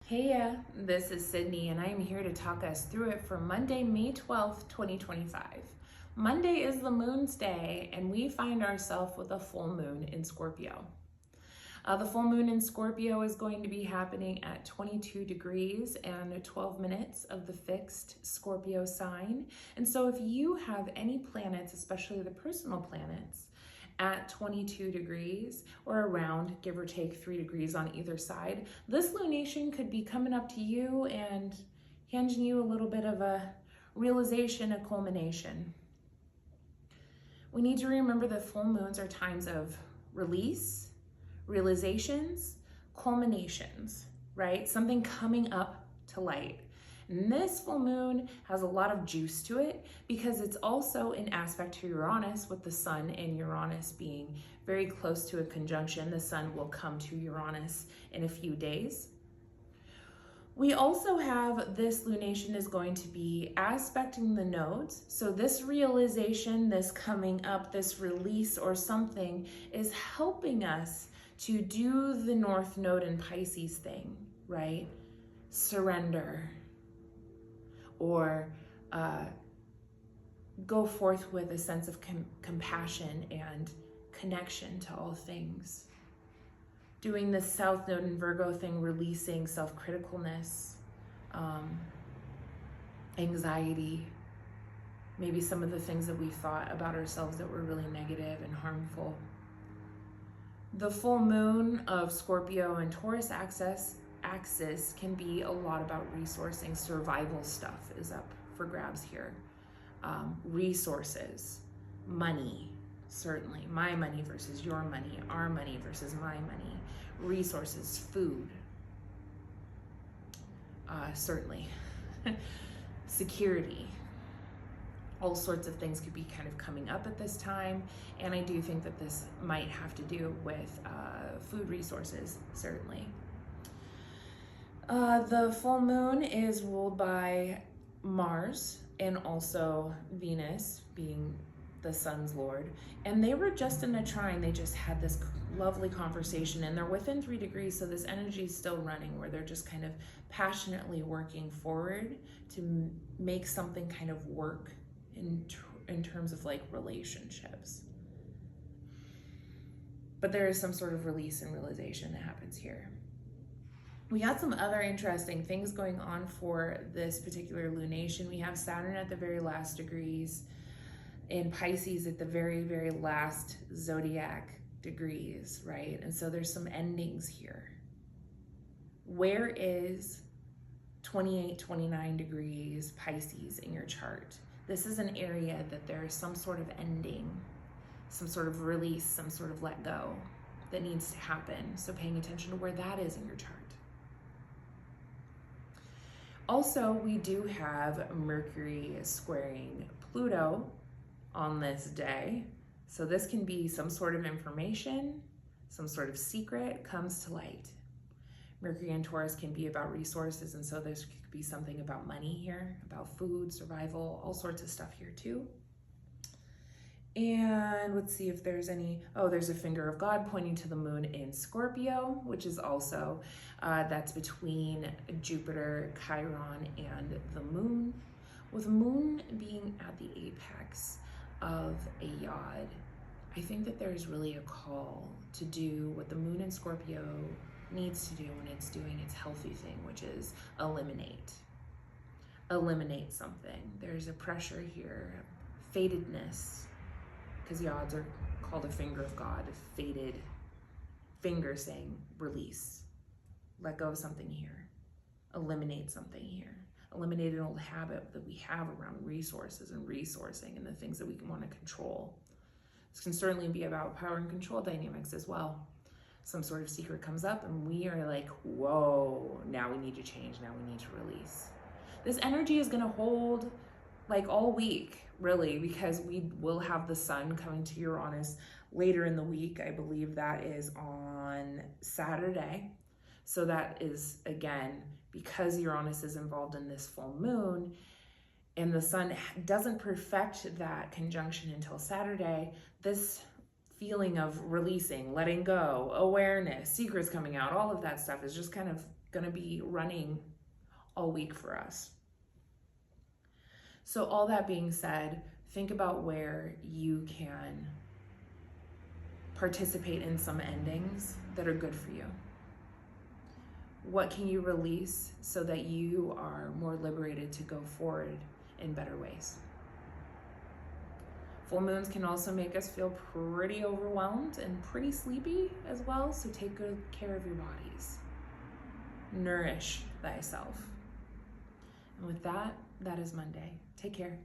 Heya, this is Sydney, and I am here to talk us through it for Monday, May 12th, 2025. Monday is the moon's day, and we find ourselves with a full moon in Scorpio. The full moon in Scorpio is going to be happening at 22 degrees and 12 minutes of the fixed Scorpio sign. And so if you have any planets, especially the personal planets, at 22 degrees or around, give or take 3 degrees on either side, this lunation could be coming up to you and handing you a little bit of a realization, a culmination. We need to remember that full moons are times of release, realizations, culminations, right? Something coming up to light. And this full moon has a lot of juice to it because it's also in aspect to Uranus, with the sun and Uranus being very close to a conjunction. The sun will come to Uranus in a few days. We also have this lunation is going to be aspecting the nodes. So this realization, this coming up, this release or something is helping us to do the North Node in Pisces thing, right? Surrender. Or go forth with a sense of compassion and connection to all things. Doing the South Node in Virgo thing, releasing self-criticalness, anxiety, maybe some of the things that we thought about ourselves that were really negative and harmful. The full moon of Scorpio and Taurus axis can be a lot about resourcing. Survival stuff is up for grabs here. Resources, money, certainly. My money versus your money, our money versus my money. Resources, food, certainly. Security. All sorts of things could be kind of coming up at this time. And I do think that this might have to do with food resources, certainly. The full moon is ruled by Mars and also Venus, being the sun's lord. And they were just in a trine. They just had this lovely conversation, and they're within 3 degrees. So this energy is still running, where they're just kind of passionately working forward to make something kind of work in terms of like relationships. But there is some sort of release and realization that happens here. We got some other interesting things going on for this particular lunation. We have Saturn at the very last degrees, in Pisces at the very, very last zodiac degrees, right? And so there's some endings here. Where is 28, 29 degrees Pisces in your chart? This is an area that there is some sort of ending, some sort of release, some sort of let go that needs to happen. So paying attention to where that is in your chart. Also, we do have Mercury squaring Pluto on this day. So this can be some sort of information, some sort of secret comes to light. Mercury and Taurus can be about resources, and so this could be something about money here, about food, survival, all sorts of stuff here too. And let's see if there's any, there's a finger of God pointing to the moon in Scorpio, which is also, that's between Jupiter, Chiron, and the moon, with moon being at the apex of a yod. I think that there's really a call to do what the moon in Scorpio needs to do when it's doing its healthy thing, which is eliminate something. There's a pressure here, fatedness, because yods are called a finger of God, a fated finger saying release, let go of something here, eliminate something here, eliminate an old habit that we have around resources and resourcing and the things that we want to control. This can certainly be about power and control dynamics as well. Some sort of secret comes up and we are like, whoa, now we need to change, now we need to release. This energy is going to hold like all week, really, because we will have the sun coming to Uranus later in the week. I believe that is on Saturday. So that is, again, because Uranus is involved in this full moon and the sun doesn't perfect that conjunction until Saturday, this feeling of releasing, letting go, awareness, secrets coming out, all of that stuff is just kind of going to be running all week for us. So all that being said, think about where you can participate in some endings that are good for you. What can you release so that you are more liberated to go forward in better ways? Full moons can also make us feel pretty overwhelmed and pretty sleepy as well, so take good care of your bodies. Nourish thyself. And with that, that is Monday. Take care.